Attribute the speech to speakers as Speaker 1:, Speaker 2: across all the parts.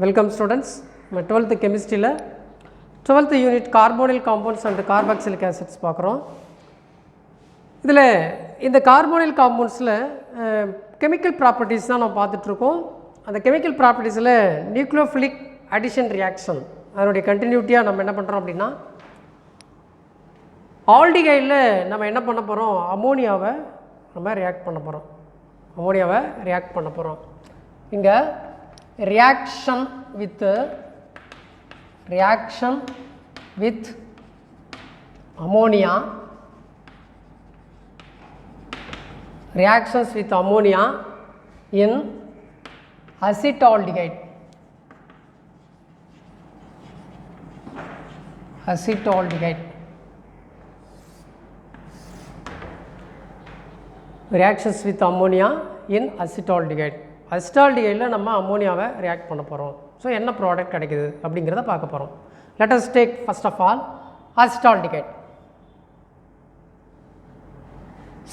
Speaker 1: Welcome students. My 12th chemistry la 12th unit carbonyl compounds and carboxylic acids பார்க்குறோம். இதில் இந்த carbonyl compoundsல chemical properties தான் நம்ம பார்த்துட்டு இருக்கோம். அந்த chemical propertiesல nucleophilic addition reaction அதனுடைய கண்டினியூட்டியாக நம்ம என்ன பண்ணுறோம் அப்படின்னா ஆல்டிகைடில் நம்ம என்ன பண்ண போகிறோம், அமோனியாவை நம்ம ரியாக்ட் பண்ண போகிறோம். இங்கே reaction with ammonia, reactions with ammonia in acetaldehyde. Reactions with ammonia in acetaldehyde. அசிட்டால்டிகைடில் நம்ம அம்மோனியாவை ரியாக்ட் பண்ண போகிறோம். ஸோ என்ன ப்ராடக்ட் கிடைக்குது அப்படிங்கிறத பார்க்க போகிறோம். Let us take first of all acetaldehyde.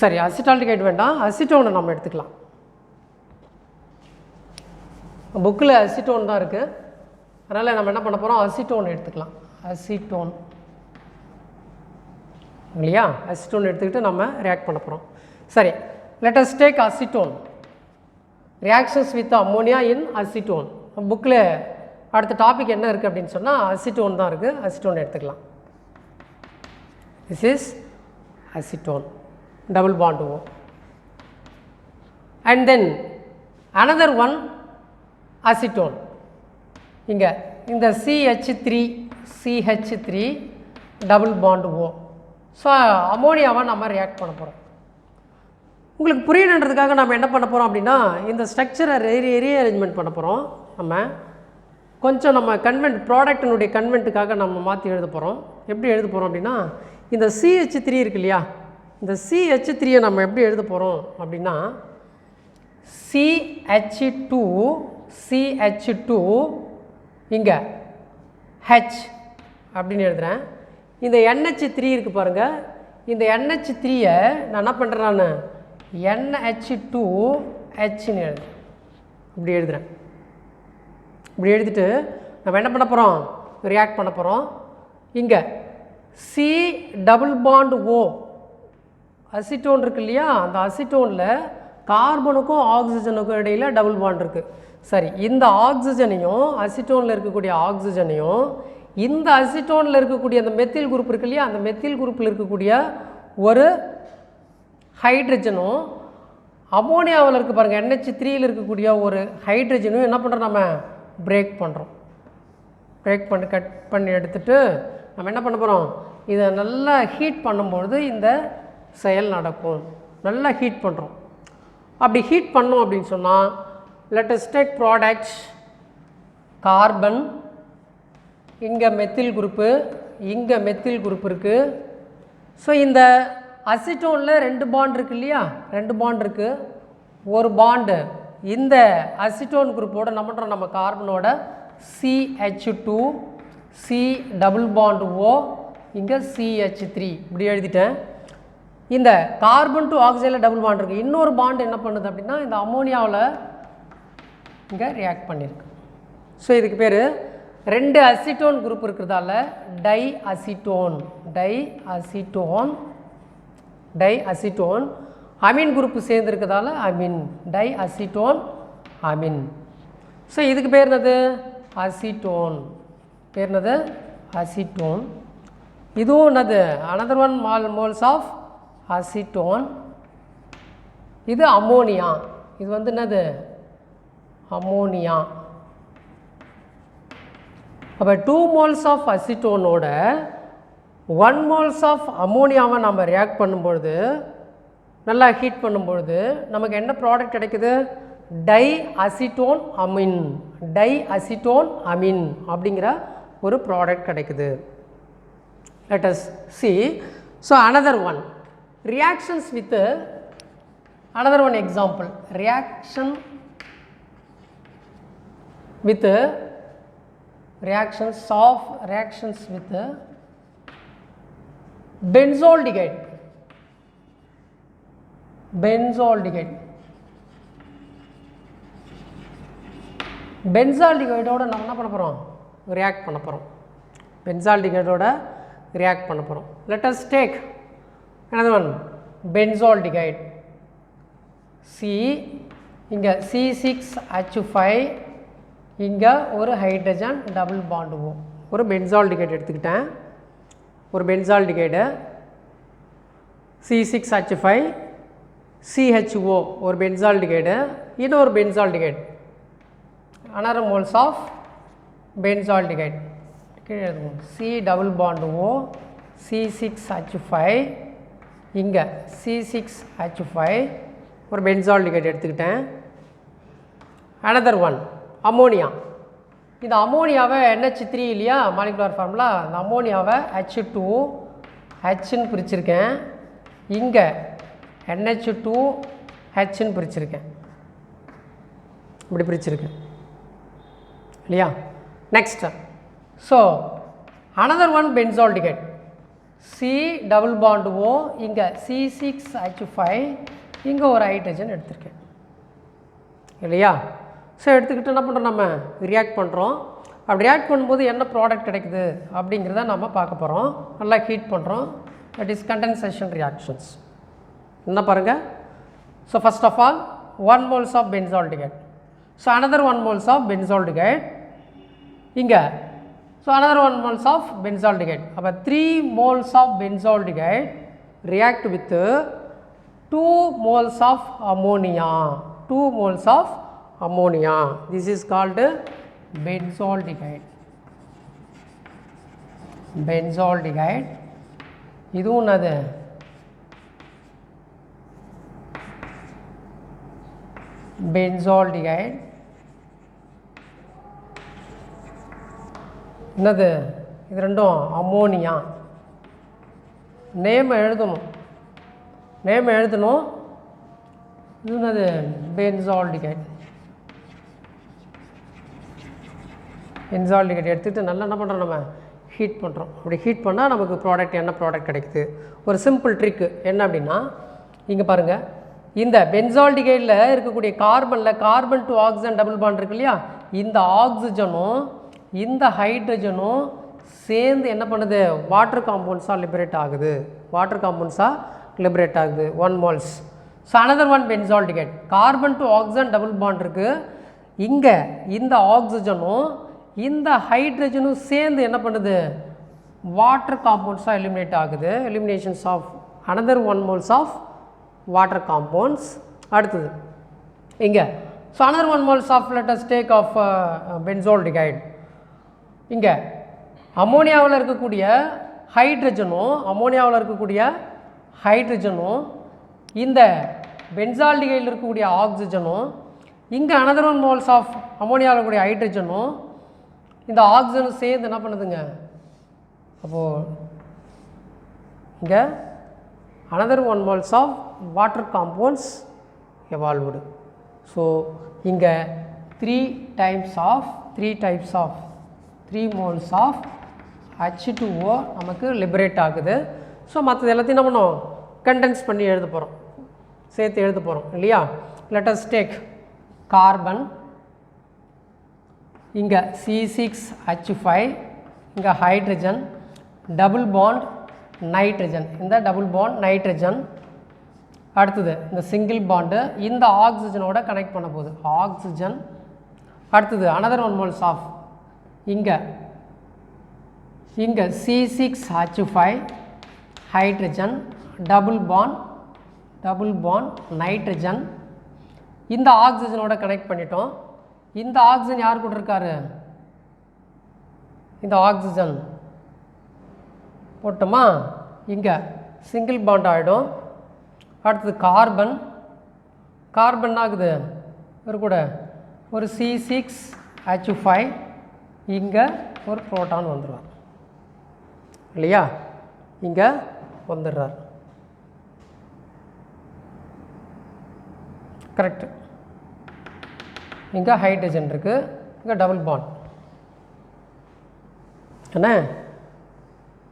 Speaker 1: சரி, அசிட்டால்டிகைட் வேண்டாம், அசிட்டோனை நம்ம எடுத்துக்கலாம். புக்கில் அசிட்டோன் தான் இருக்குது, அதனால் நம்ம என்ன பண்ண போகிறோம், அசிட்டோன் எடுத்துக்கலாம். அசிட்டோன் இல்லையா, அசிட்டோன் எடுத்துக்கிட்டு நம்ம ரியாக்ட் பண்ண போகிறோம். சரி, let us take acetone. reactions with ammonia in acetone. புக்கில் அடுத்த டாபிக் என்ன இருக்குது அப்படின்னு சொன்னால் அசிட்டோன் தான் இருக்குது. அசிட்டோன் எடுத்துக்கலாம். This is acetone, double bond O. And then another one acetone. இங்கே இந்த CH3 double bond O. So அமோனியாவை நம்ம ரியாக்ட் பண்ண போகிறோம். உங்களுக்கு புரியணுன்றதுக்காக நம்ம என்ன பண்ண போகிறோம் அப்படின்னா இந்த ஸ்ட்ரக்சரை ரீஅரேஞ்ச்மெண்ட் பண்ண போகிறோம். நம்ம ப்ராடக்டினுடைய கன்வென்ட்டுக்காக நம்ம மாற்றி எழுத போகிறோம். எப்படி எழுத போகிறோம் அப்படின்னா இந்த CH3 இருக்கு இல்லையா, இந்த CH3யை நம்ம எப்படி எழுத போகிறோம் அப்படின்னா CH2 இங்கே H அப்படின்னு எழுதுகிறேன். இந்த NH3 இருக்குது பாருங்கள், இந்த NH3யை நான் என்ன பண்ணுறேன், நான் NH2Hன்னு இப்படி எழுதுகிறேன். இப்படி எழுதிட்டு நம்ம என்ன பண்ண போகிறோம், ரியாக்ட் பண்ண போகிறோம். இங்கே C double bond O acetone இருக்கு இல்லையா, அந்த அசிட்டோனில் கார்பனுக்கும் ஆக்சிஜனுக்கும் இடையில் டபுள் பாண்ட் இருக்குது. சரி, இந்த ஆக்சிஜனையும் அசிட்டோனில் இருக்கக்கூடிய ஆக்சிஜனையும் இந்த அசிட்டோனில் இருக்கக்கூடிய அந்த மெத்தில் குரூப் இருக்கு இல்லையா, அந்த மெத்தில் குரூப்பில் இருக்கக்கூடிய ஒரு ஹைட்ரஜனும் அமோனியாவில் இருக்குது பாருங்கள், NH3யில் இருக்கக்கூடிய ஒரு ஹைட்ரஜனும் என்ன பண்ணுறோம், நம்ம பிரேக் பண்ணி கட் பண்ணி எடுத்துகிட்டு நம்ம என்ன பண்ண போகிறோம், இதை நல்லா ஹீட் பண்ணும்பொழுது இந்த செயல் நடக்கும். நல்லா ஹீட் பண்ணுறோம். அப்படி ஹீட் பண்ணோம் அப்படின்னு சொன்னால் let us take products carbon, இங்கே மெத்தில் குரூப்பு, இங்கே மெத்தில் குரூப் இருக்குது. ஸோ இந்த அசிட்டோனில் 2 பாண்ட் இருக்குது இல்லையா, 2 பாண்ட் இருக்குது. ஒரு பாண்டு இந்த அசிட்டோன் குரூப்போட நம்ம பண்ணுறோம், நம்ம கார்பனோட CH2 C double bond O இங்கே CH3 இப்படி எழுதிட்டேன். இந்த கார்பன் டு ஆக்சிஜனில் டபுள் பாண்ட் இருக்குது. இன்னொரு பாண்டு என்ன பண்ணுது அப்படின்னா இந்த அமோனியாவில் இங்கே ரியாக்ட் பண்ணியிருக்கு. ஸோ இதுக்கு பேர் 2 அசிட்டோன் குரூப் இருக்கிறதால டை அசிட்டோன். அமீன் குரூப் சேர்ந்துருக்கிறதால amine, di acetone amine. So இதுக்கு பேர் என்னது, அசிட்டோன். இதுவும் என்னது, another one moles of acetone. இது அமோனியா, இது வந்து என்னது அமோனியா. அப்போ 2 மோல்ஸ் ஆஃப் அசிட்டோனோட 1 மோல்ஸ் ஆஃப் அமோனியாவை நம்ம ரியாக்ட் பண்ணும்பொழுது, நல்லா ஹீட் பண்ணும்பொழுது நமக்கு என்ன ப்ராடக்ட் கிடைக்குது, டை அசிட்டோன் அமீன் அப்படிங்கிற ஒரு ப்ராடக்ட் கிடைக்குது. Let us see. So another one reactions with another one example, reactions with benzaldehyde. பென்சால்டிகைடோட நம்ம என்ன பண்ண போகிறோம், ரியாக்ட் பண்ண போகிறோம். பென்சால்டிகைடோட ரியாக்ட் பண்ண போகிறோம். Let us take another one, benzaldehyde. C இங்கே C6H5, இங்கே ஒரு ஹைட்ரஜன் டபுள் பாண்டு O. ஒரு பென்சால்டிகைட் எடுத்துக்கிட்டேன். ஒரு பென்சால்டிகைடு C6H5 CHO ஒரு பென்சால்டிகைடு. இன்னொரு benzaldehyde another moles of benzaldehyde. C double bond O C6H5, இங்கே C6H5 ஒரு பென்சால்டிகைட் எடுத்துக்கிட்டேன். another one ammonia. இந்த அமோனியாவை NH3 இல்லையா மாலிகுலர் ஃபார்முலா, இந்த அமோனியாவை H2Hன்னு பிரிச்சிருக்கேன். இங்கே NH2Hன்னு பிரிச்சிருக்கேன். இப்படி பிரிச்சிருக்கேன் இல்லையா. Next so another one benzaldehyde C double bond O, இங்கே C6H5, இங்கே ஒரு ஹைட்ரஜன் எடுத்திருக்கேன் இல்லையா. ஸோ எடுத்துக்கிட்டு என்ன பண்ணுறோம், நம்ம ரியாக்ட் பண்ணுறோம். அப்படி ரியாக்ட் பண்ணும்போது என்ன ப்ராடக்ட் கிடைக்குது அப்படிங்கிறத நம்ம பார்க்க போகிறோம். நல்லா ஹீட் பண்ணுறோம். That is condensation reactions. என்ன பாருங்கள். So first of all 1 moles of benzaldehyde. So another 1 moles of benzaldehyde இங்கே. So another 1 moles of benzaldehyde. அப்போ 3 moles of benzaldehyde react with 2 moles of ammonia. 2 moles of ammonia. This is called benzaldehyde. Benzaldehyde. இதுவும் என்னது, benzaldehyde. என்னது, இது ரெண்டும் ammonia. Name எழுதணும், name எழுதணும். இது என்னது, benzaldehyde. பென்சால்டிகைட் எடுத்துகிட்டு நல்லா என்ன பண்ணுறோம், நம்ம ஹீட் பண்ணுறோம். அப்படி ஹீட் பண்ணால் நமக்கு ப்ராடக்ட் என்ன ப்ராடக்ட் கிடைக்குது. ஒரு சிம்பிள் ட்ரிக்கு என்ன அப்படின்னா, இங்கே பாருங்கள், இந்த பென்சால்டிகைடில் இருக்கக்கூடிய கார்பனில் carbon to oxygen double bond இருக்கு இல்லையா, இந்த ஆக்சிஜனும் இந்த ஹைட்ரஜனும் சேர்ந்து என்ன பண்ணுது, வாட்டர் காம்பவுண்ட்ஸாக லிபரேட் ஆகுது. வாட்டர் காம்பவுண்ட்ஸாக லிபரேட் ஆகுது 1 moles. So another one benzaldehyde. Carbon to oxygen double bond இருக்குது. இங்கே இந்த ஆக்சிஜனும் இந்த ஹைட்ரஜனும் சேர்ந்து என்ன பண்ணுது, வாட்டர் காம்பவுண்ட்ஸாக எலிமினேட் ஆகுது. Eliminations of another 1 moles of water compounds. அடுத்தது இங்கே. So another 1 moles of let us take of benzaldehyde. இங்கே அமோனியாவில் இருக்கக்கூடிய ஹைட்ரஜனும் இந்த பென்சால்டிகைடில் இருக்கக்கூடிய ஆக்சிஜனும், இங்கே another 1 moles ஆஃப் அமோனியாவில் இருக்கக்கூடிய ஹைட்ரஜனும் இந்த ஆக்சிஜனும் சேர்ந்து என்ன பண்ணுதுங்க, அப்போது இங்கே another 1 moles of water compounds evolved. So இங்கே 3 moles ஆஃப் H2O நமக்கு லிபரேட் ஆகுது. ஸோ மற்றது எல்லாத்தையும் என்ன பண்ணோம், கண்டென்ஸ் பண்ணி எழுத போகிறோம், சேர்த்து எழுத போகிறோம் இல்லையா. லெட் அஸ் டேக் கார்பன், இங்கே C6H5, இங்கே ஹைட்ரஜன் டபுள் பாண்ட் நைட்ரஜன், இந்த டபுள் பாண்ட் நைட்ரஜன். அடுத்தது இந்த சிங்கிள் பாண்டு இந்த ஆக்சிஜனோட கனெக்ட் பண்ண போகுது, ஆக்சிஜன். அடுத்தது another 1 moles ஆஃப் இங்கே C6H5 hydrogen double bond nitrogen. இந்த ஆக்சிஜனோட கனெக்ட் பண்ணிட்டோம். இந்த ஆக்சிஜன் யார் கூட இருக்காரு, இந்த ஆக்சிஜன் போட்டோமா, இங்கே சிங்கிள் பாண்ட் ஆகிடும். அடுத்தது கார்பன் ஆகுது ஒரு கூட ஒரு C6H5, இங்கே ஒரு புரோட்டான் வந்துடுவார் இல்லையா, இங்கே வந்துடுறார். கரெக்டு. இங்கே ஹைட்ரஜன் இருக்குது, இங்கே டபுள் பாண்ட் என்ன,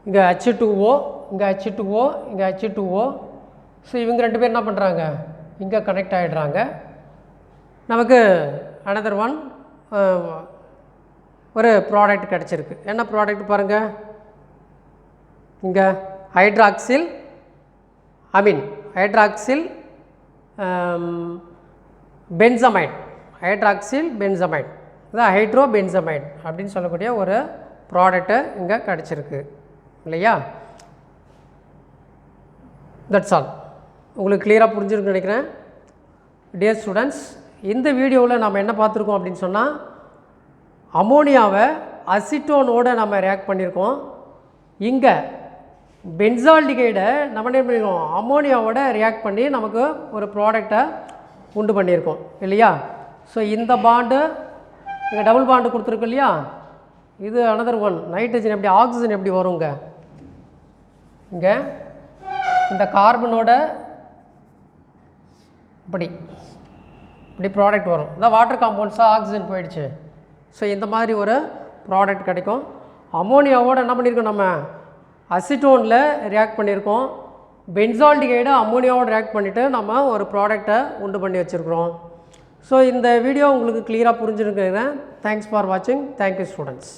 Speaker 1: இங்கே H2O, இங்கே H2O, இங்கே H2O. ஸோ இவங்க 2 பேர் என்ன பண்ணுறாங்க, இங்கே கனெக்ட் ஆகிடுறாங்க. நமக்கு another one ஒரு ப்ராடக்ட் கிடச்சிருக்கு. என்ன ப்ராடக்ட் பாருங்கள், இங்கே ஹைட்ராக்சில் பென்சமைட், ஹைட்ராக்சில் பென்சமைட், இதான் ஹைட்ரோபென்சமைட் அப்படின்னு சொல்லக்கூடிய ஒரு ப்ராடக்ட்டு இங்கே கிடச்சிருக்கு இல்லையா. That's all. உங்களுக்கு கிளியராக புரிஞ்சிருக்குன்னு நினைக்கிறேன். டியர் ஸ்டூடெண்ட்ஸ், இந்த வீடியோவில் நம்ம என்ன பார்த்துருக்கோம் அப்படின்னு சொன்னால், அமோனியாவை அசிட்டோனோடு நம்ம ரியாக்ட் பண்ணியிருக்கோம். இங்கே பென்சால்டிகைடை நம்ம என்ன பண்ணியிருக்கோம், அமோனியாவோட ரியாக்ட் பண்ணி நமக்கு ஒரு ப்ராடக்டை உண்டு பண்ணியிருக்கோம் இல்லையா. ஸோ இந்த பாண்டு இங்கே டபுள் பாண்டு கொடுத்துருக்கு இல்லையா, இது அனதர் ஒன். நைட்ரஜன் எப்படி, ஆக்சிஜன் எப்படி வருங்க, இங்கே இந்த கார்பனோட இப்படி ப்ராடக்ட் வரும். இந்த வாட்டர் காம்பவுண்ட்ஸாக ஆக்சிஜன் போயிடுச்சு. ஸோ இந்த மாதிரி ஒரு ப்ராடக்ட் கிடைக்கும். அமோனியாவோடு என்ன பண்ணியிருக்கோம், நம்ம அசிட்டோனில் ரியாக்ட் பண்ணியிருக்கோம். பென்சால்டிகைடை அமோனியாவோட ரியாக்ட் பண்ணிவிட்டு நம்ம ஒரு ப்ராடக்டை உண்டு பண்ணி வச்சுருக்குறோம். ஸோ இந்த வீடியோ உங்களுக்கு கிளியராக புரிஞ்சுருக்குறேன். தேங்க்ஸ் ஃபார் வாட்சிங். Thank you students.